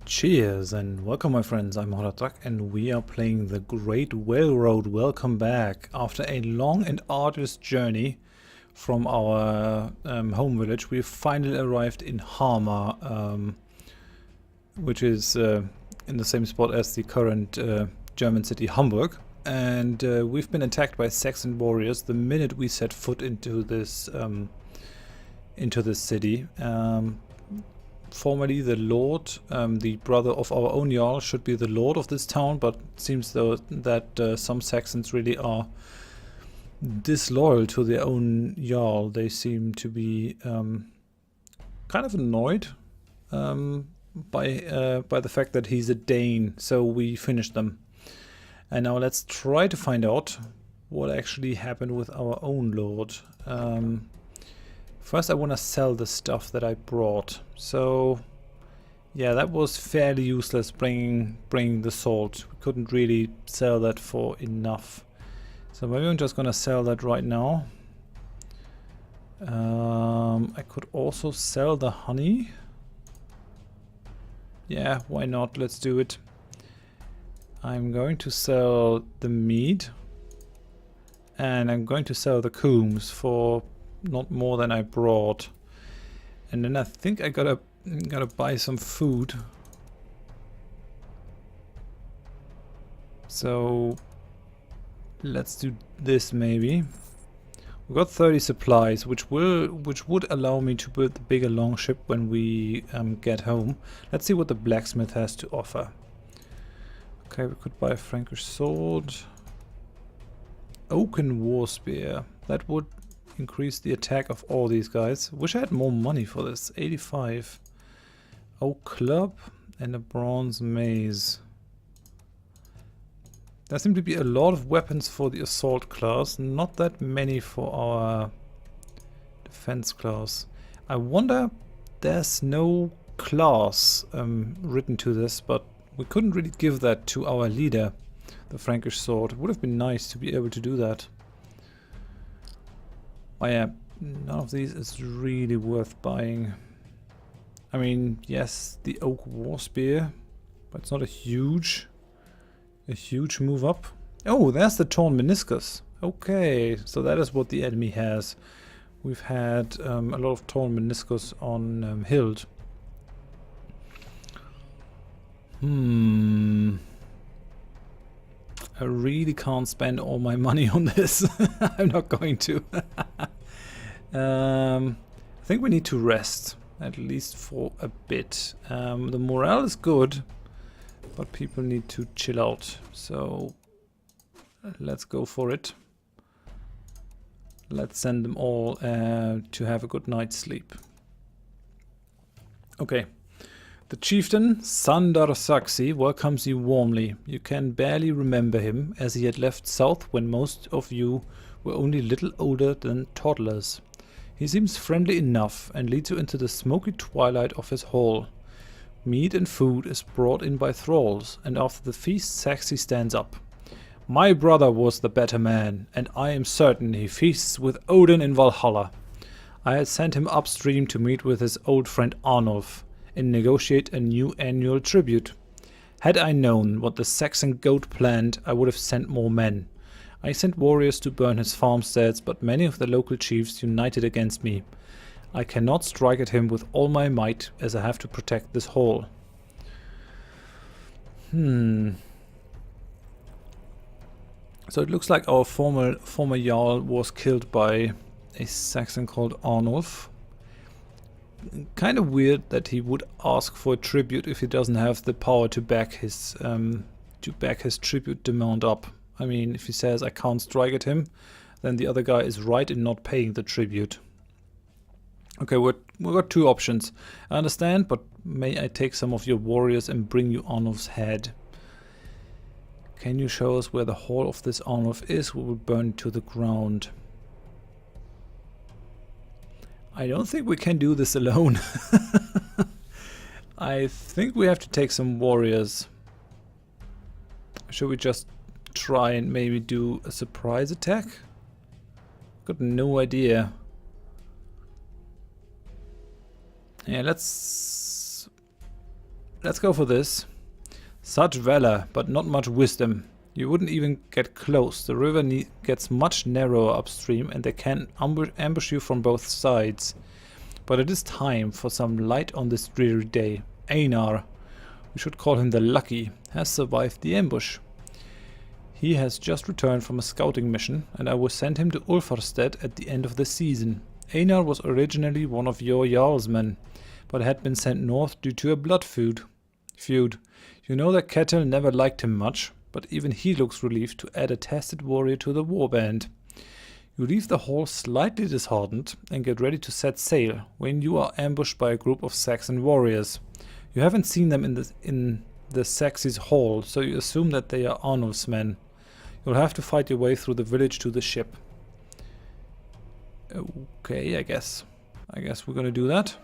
Cheers and welcome my friends, I'm Horath and we are playing the Great Railroad. Welcome back. After a long and arduous journey from our home village, we finally arrived in Hamar, which is in the same spot as the current German city Hamburg. And we've been attacked by Saxon warriors the minute we set foot into this city. Formerly the Lord, the brother of our own Jarl, should be the Lord of this town, but it seems though that some Saxons really are disloyal to their own Jarl. They seem to be kind of annoyed by the fact that he's a Dane, so we finished them. And now let's try to find out what actually happened with our own Lord. First I want to sell the stuff that I brought. So yeah, that was fairly useless bringing the salt. We couldn't really sell that for enough. So maybe I'm just going to sell that right now. I could also sell the honey. Yeah, why not? Let's do it. I'm going to sell the meat. And I'm going to sell the combs for not more than I brought. And then I think I gotta buy some food. So let's do this maybe. We got 30 supplies, which would allow me to build the bigger longship when we get home. Let's see what the blacksmith has to offer. Okay, we could buy a Frankish sword. Oaken war spear. That would increase the attack of all these guys. Wish I had more money for this. 85. Oak club and a bronze mace. There seem to be a lot of weapons for the assault class, not that many for our defense class. I wonder, there's no class written to this, but we couldn't really give that to our leader, the Frankish sword. It would have been nice to be able to do that. Oh yeah, none of these is really worth buying. I mean, yes, the oak war spear, but it's not a huge move up. Oh, there's the torn meniscus. Okay, so that is what the enemy has. We've had a lot of torn meniscus on Hild. I really can't spend all my money on this. I'm not going to. I think we need to rest, at least for a bit. The morale is good, but people need to chill out. So let's go for it. Let's send them all to have a good night's sleep. Okay. The chieftain, Sandar Saxi, welcomes you warmly. You can barely remember him, as he had left south when most of you were only little older than toddlers. He seems friendly enough and leads you into the smoky twilight of his hall. Meat and food is brought in by thralls, and after the feast Saxi stands up. My brother was the better man, and I am certain he feasts with Odin in Valhalla. I had sent him upstream to meet with his old friend Arnulf and negotiate a new annual tribute. Had I known what the Saxon goat planned, I would have sent more men. I sent warriors to burn his farmsteads, but many of the local chiefs united against me. I cannot strike at him with all my might, as I have to protect this hall. So it looks like our former Jarl was killed by a Saxon called Arnulf. Kind of weird that he would ask for a tribute if he doesn't have the power to back his tribute demand up. I mean, if he says I can't strike at him, then the other guy is right in not paying the tribute. Okay, we've got two options. I understand, but may I take some of your warriors and bring you Arnulf's head? Can you show us where the hall of this Arnulf is? We will burn it to the ground. I don't think we can do this alone. I think we have to take some warriors. Should we just try and maybe do a surprise attack? Got no idea. Yeah, let's let's go for this. Such valor, but not much wisdom. You wouldn't even get close. The river gets much narrower upstream and they can ambush you from both sides. But it is time for some light on this dreary day. Einar, we should call him the Lucky, has survived the ambush. He has just returned from a scouting mission, and I will send him to Ulfarstead at the end of the season. Einar was originally one of your Jarl's men, but had been sent north due to a blood feud. You know that Kettle never liked him much, but even he looks relieved to add a tested warrior to the warband. You leave the hall slightly disheartened and get ready to set sail when you are ambushed by a group of Saxon warriors. You haven't seen them in the Saxys hall, so you assume that they are Arnulf's men. You'll have to fight your way through the village to the ship. Okay, I guess we're gonna do that.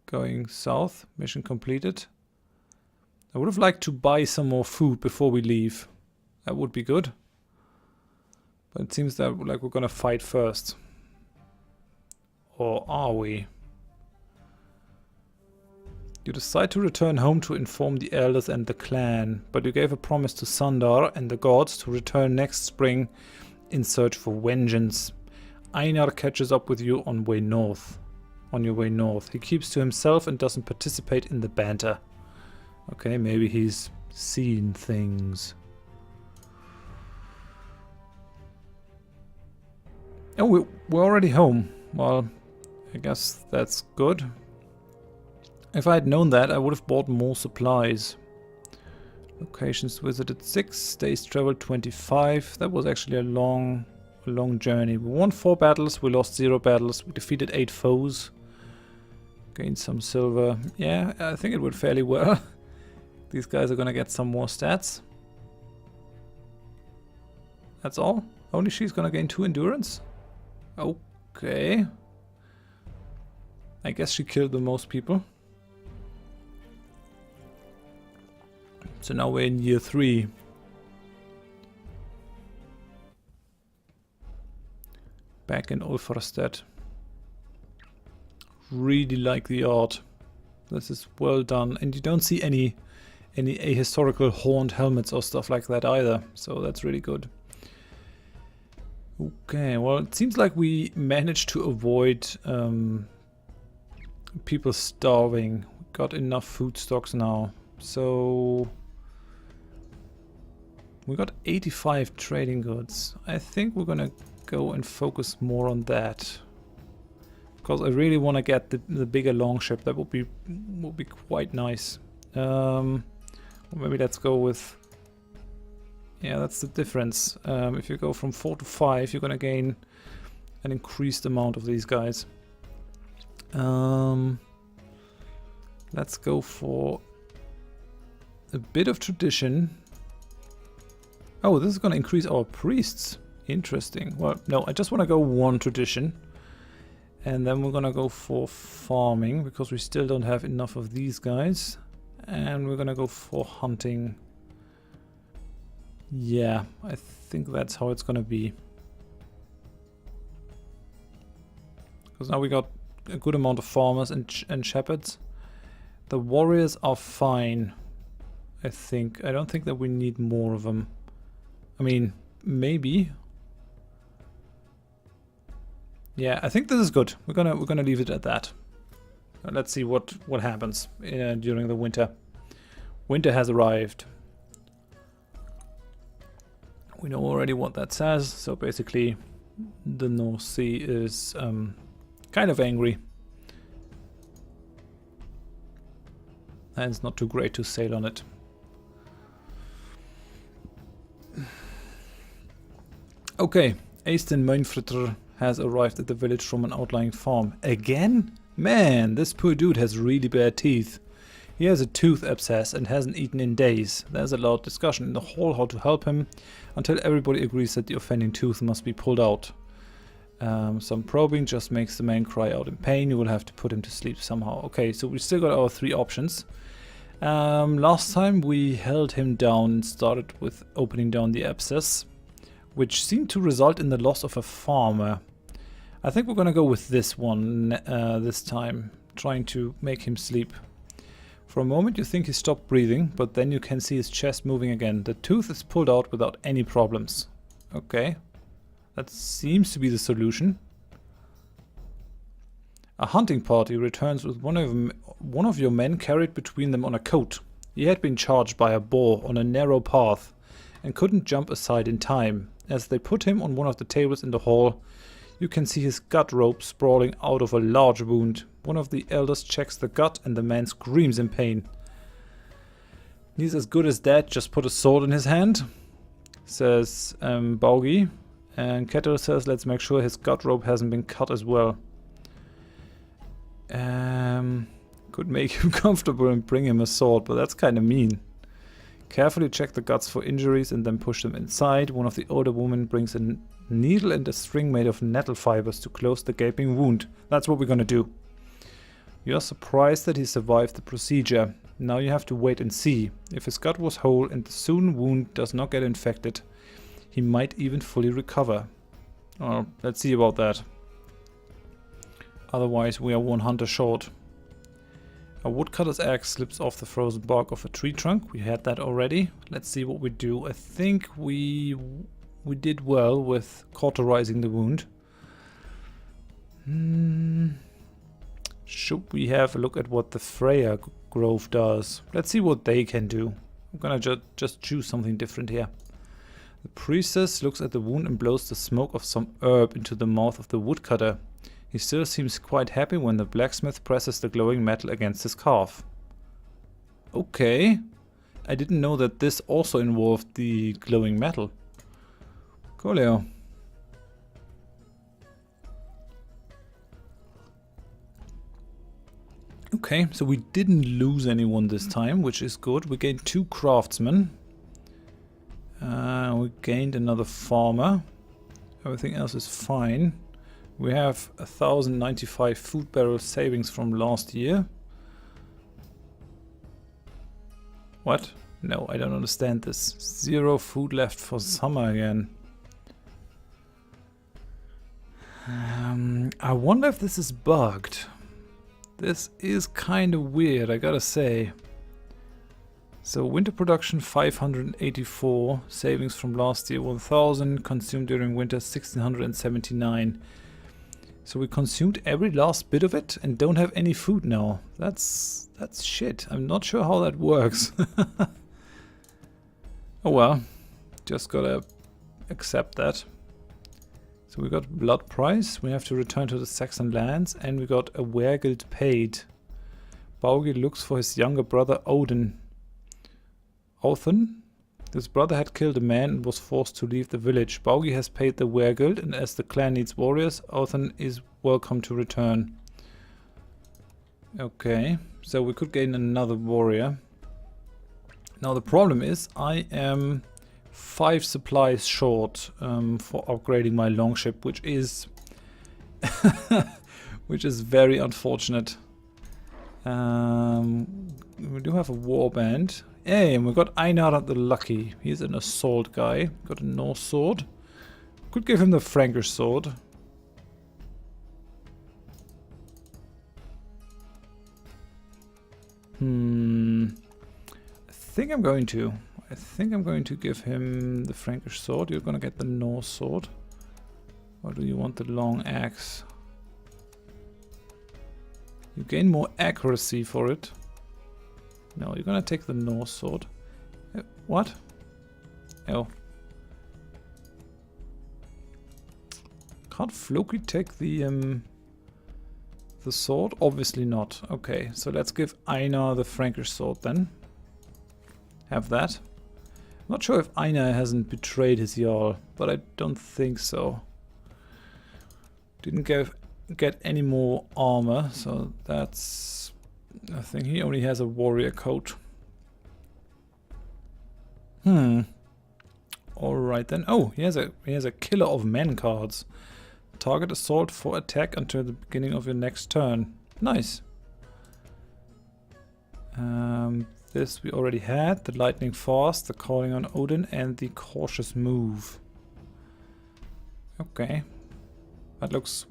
Going south, mission completed. I would have liked to buy some more food before we leave. That would be good. But it seems that like we're gonna fight first. Or are we? You decide to return home to inform the elders and the clan, but you gave a promise to Sundar and the gods to return next spring in search for vengeance. Einar catches up with you on your way north. He keeps to himself and doesn't participate in the banter. Okay, maybe he's seen things. Oh, we're already home. Well, I guess that's good. If I had known that, I would have bought more supplies. Locations visited 6, days traveled 25. That was actually a long journey. We won 4 battles, we lost 0 battles, we defeated 8 foes. Gained some silver. Yeah, I think it went fairly well. These guys are gonna get some more stats. That's all? Only she's gonna gain 2 endurance? Okay. I guess she killed the most people. So now we're in year 3. Back in Ulfarstead. Really like the art. This is well done. And you don't see any ahistorical horned helmets or stuff like that either. So that's really good. Okay, well it seems like we managed to avoid people starving. We got enough food stocks now. So we got 85 trading goods. I think we're gonna go and focus more on that. Because I really want to get the bigger longship. That would be quite nice. Maybe let's go with... Yeah, that's the difference. If you go from 4 to 5, you're gonna gain an increased amount of these guys. Let's go for a bit of tradition. Oh, this is gonna increase our priests. Interesting. Well, no, I just want to go 1 tradition. And then we're gonna go for farming, because we still don't have enough of these guys. And we're gonna go for hunting. Yeah, I think that's how it's gonna be. Because now we got a good amount of farmers and shepherds. The warriors are fine, I think. I don't think that we need more of them. I mean, maybe. Yeah, I think this is good. We're gonna leave it at that. Let's see what happens during the winter. Winter has arrived. We know already what that says. So basically, the North Sea is kind of angry, and it's not too great to sail on it. Okay, Eystein Mönfritter has arrived at the village from an outlying farm. Again? Man, this poor dude has really bad teeth. He has a tooth abscess and hasn't eaten in days. There's a loud discussion in the hall how to help him, until everybody agrees that the offending tooth must be pulled out. Some probing just makes the man cry out in pain. You will have to put him to sleep somehow. Okay, so we still got our 3 options. Last time we held him down and started with opening down the abscess, which seemed to result in the loss of a farmer. I think we're gonna go with this one this time. trying to make him sleep. For a moment you think he stopped breathing, but then you can see his chest moving again. The tooth is pulled out without any problems. Okay. That seems to be the solution. A hunting party returns with one of your men carried between them on a coat. He had been charged by a boar on a narrow path and couldn't jump aside in time. As they put him on one of the tables in the hall, you can see his gut rope sprawling out of a large wound. One of the elders checks the gut and the man screams in pain. He's as good as dead, just put a sword in his hand, says Baugi. And Ketil says, let's make sure his gut rope hasn't been cut as well. Could make him comfortable and bring him a sword, but that's kind of mean. Carefully check the guts for injuries and then push them inside. One of the older women brings a needle and a string made of nettle fibers to close the gaping wound. That's what we're gonna do. You are surprised that he survived the procedure. Now you have to wait and see. If his gut was whole and the sewn wound does not get infected, he might even fully recover. Oh, let's see about that. Otherwise we are one hunter short. A woodcutter's axe slips off the frozen bark of a tree trunk. We had that already. Let's see what we do. I think we did well with cauterizing the wound. Should we have a look at what the Freya Grove does? Let's see what they can do. I'm gonna just choose something different here. The priestess looks at the wound and blows the smoke of some herb into the mouth of the woodcutter. He still seems quite happy when the blacksmith presses the glowing metal against his calf. Okay. I didn't know that this also involved the glowing metal. Coolio. Okay, so we didn't lose anyone this time, which is good. We gained 2 craftsmen. We gained another farmer. Everything else is fine. We have 1,095 food barrel savings from last year. What? No, I don't understand this. 0 food left for summer again. I wonder if this is bugged. This is kind of weird, I gotta say. So winter production 584, savings from last year 1000, consumed during winter 1679. So we consumed every last bit of it and don't have any food now. That's shit. I'm not sure how that works. Oh well, just gotta accept that. So we got blood price, we have to return to the Saxon lands, and we got a weregild paid. Baugi looks for his younger brother Odin. Othen? His brother had killed a man and was forced to leave the village. Baugi has paid the weregild, and as the clan needs warriors, Othen is welcome to return. Okay, so we could gain another warrior. Now the problem is, I am 5 supplies short for upgrading my longship, which is which is very unfortunate. We do have a warband. Hey, and we got Einar the Lucky. He's an assault guy. Got a Norse sword. Could give him the Frankish sword. I think I'm going to give him the Frankish sword. You're gonna get the Norse sword. Or do you want the long axe? You gain more accuracy for it. No, you're gonna take the Norse sword. What? Oh. Can't Floki take the sword? Obviously not. Okay, so let's give Einar the Frankish sword then. Have that. Not sure if Einar hasn't betrayed his Jarl, but I don't think so. Didn't get any more armor, so that's... I think he only has a warrior coat. Alright then. Oh, he has a Killer of Men cards. Target assault for attack until the beginning of your next turn. Nice. This we already had. The lightning fast, the calling on Odin, and the cautious move. Okay. That looks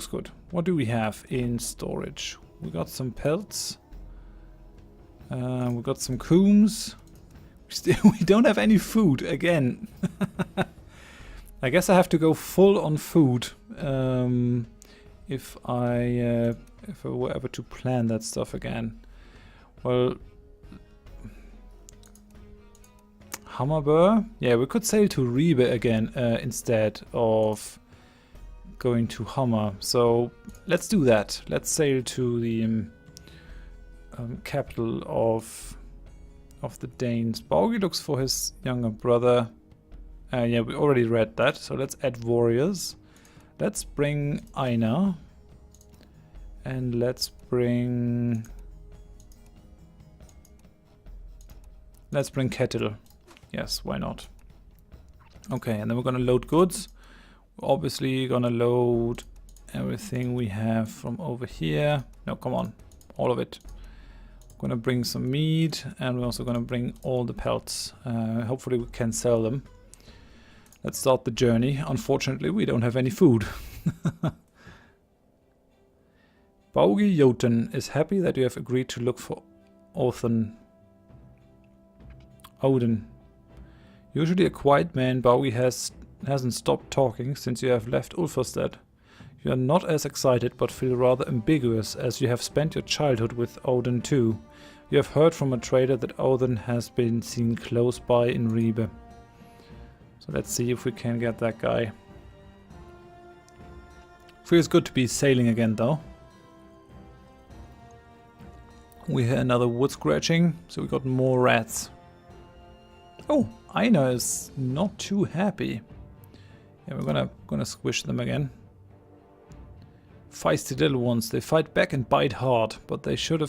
good. What do we have in storage? We got some pelts. We got some coombs. We don't have any food again. I guess I have to go full on food if I were ever to plan that stuff again. Well, Hammerbur? Yeah, we could sail to Ribe again instead of going to Hammer. So let's do that. Let's sail to the capital of the Danes. Baugi looks for his younger brother. Yeah, we already read that. So let's add warriors. Let's bring Einar. And let's bring Ketil. Yes, why not? Okay, and then we're gonna load goods. We're obviously gonna load everything we have from over here. No, come on, all of it. We're gonna bring some meat, and we're also gonna bring all the pelts. Hopefully we can sell them. Let's start the journey. Unfortunately, we don't have any food. Baugi Jotun is happy that you have agreed to look for Odin. Usually a quiet man, Baugi hasn't stopped talking since you have left Ulfarstead. You are not as excited, but feel rather ambiguous, as you have spent your childhood with Odin too. You have heard from a trader that Odin has been seen close by in Ribe. So let's see if we can get that guy. Feels good to be sailing again though. We hear another wood scratching, so we got more rats. Oh, Einar is not too happy. Yeah, we're gonna squish them again. Feisty little ones. They fight back and bite hard, but they should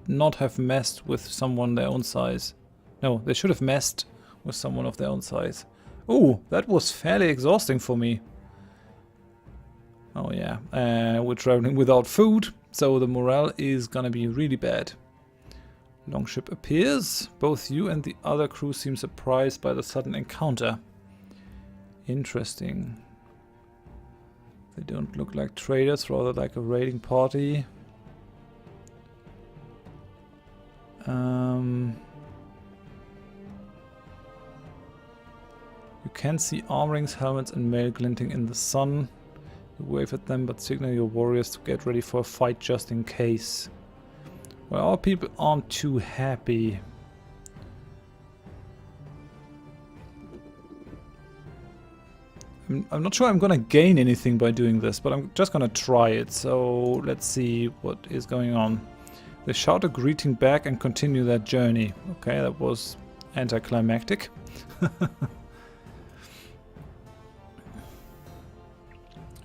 not have messed with someone their own size. No, they should have messed with someone of their own size. Oh, that was fairly exhausting for me. Oh yeah, we're traveling without food, so the morale is gonna be really bad. Longship appears. Both you and the other crew seem surprised by the sudden encounter. Interesting. They don't look like traders, rather like a raiding party. You can see arm rings, helmets and mail glinting in the sun. You wave at them but signal your warriors to get ready for a fight just in case. Well, our people aren't too happy. I'm not sure I'm gonna gain anything by doing this, but I'm just gonna try it. So let's see what is going on. They shout a greeting back and continue their journey. Okay, that was anticlimactic.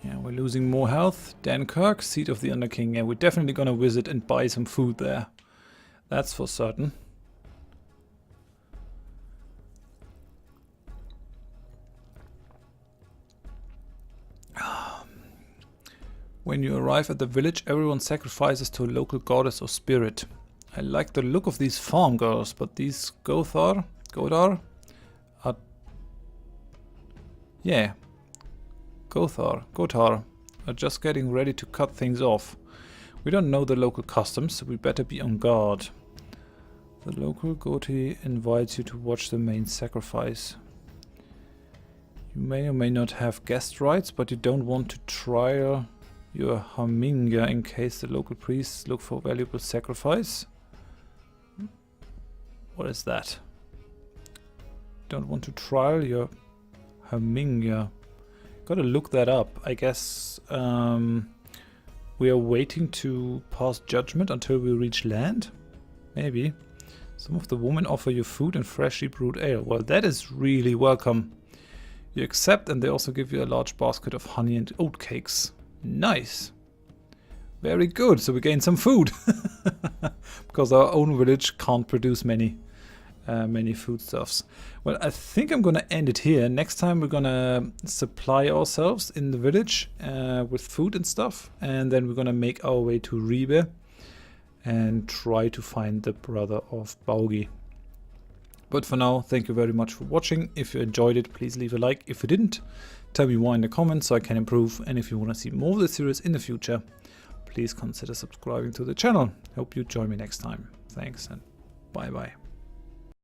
Yeah, we're losing more health. Dankirk, seat of the Underking. Yeah, we're definitely gonna visit and buy some food there. That's for certain. When you arrive at the village, everyone sacrifices to a local goddess or spirit. I like the look of these farm girls, but these Godar are... Yeah. Gotar are just getting ready to cut things off. We don't know the local customs, so we better be on guard. The local Goti invites you to watch the main sacrifice. You may or may not have guest rights, but you don't want to trial your Haminga in case the local priests look for valuable sacrifice. What is that? Don't want to trial your Haminga. Gotta look that up. I guess we are waiting to pass judgment until we reach land? Maybe. Some of the women offer you food and freshly brewed ale. Well, that is really welcome. You accept, and they also give you a large basket of honey and oat cakes. Nice. Very good. So we gain some food. Because our own village can't produce many foodstuffs. Well, I think I'm gonna end it here. Next time we're gonna supply ourselves in the village with food and stuff, and then we're gonna make our way to Ribe and try to find the brother of Baugi. But for now, thank you very much for watching. If you enjoyed it, please leave a like. If you didn't, tell me why in the comments so I can improve. And if you want to see more of this series in the future, please consider subscribing to the channel. Hope you join me next time. Thanks and bye bye.